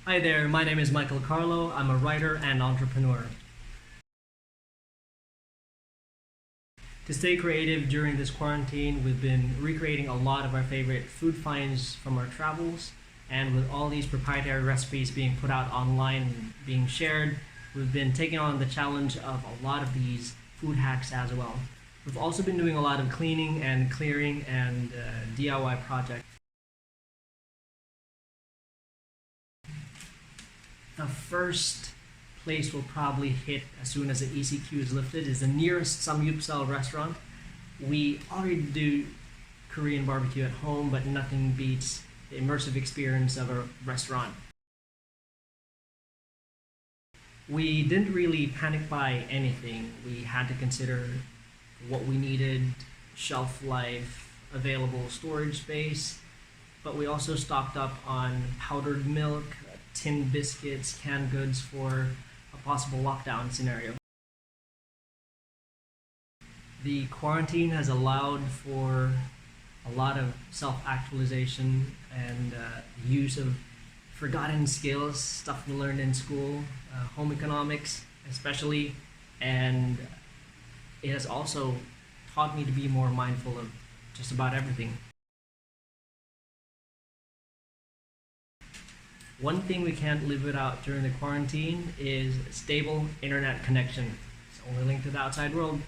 Hi there, my name is Michael Karlo. I'm a writer and entrepreneur. To stay creative during this quarantine, we've been recreating a lot of our favorite food finds from our travels, and with all these proprietary recipes being put out online and being shared, we've been taking on the challenge of a lot of these food hacks as well. We've also been doing a lot of cleaning and clearing and DIY projects. The first place we'll probably hit as soon as the ECQ is lifted is the nearest samgyeopsal restaurant. We already do Korean barbecue at home, but nothing beats the immersive experience of a restaurant. We didn't really panic buy anything. We had to consider what we needed, shelf life, available storage space, but we also stocked up on powdered milk, tin biscuits, canned goods for a possible lockdown scenario. The quarantine has allowed for a lot of self-actualization and use of forgotten skills, stuff we learned in school, home economics especially, and it has also taught me to be more mindful of just about everything. One thing we can't live without during the quarantine is stable internet connection. It's only linked to the outside world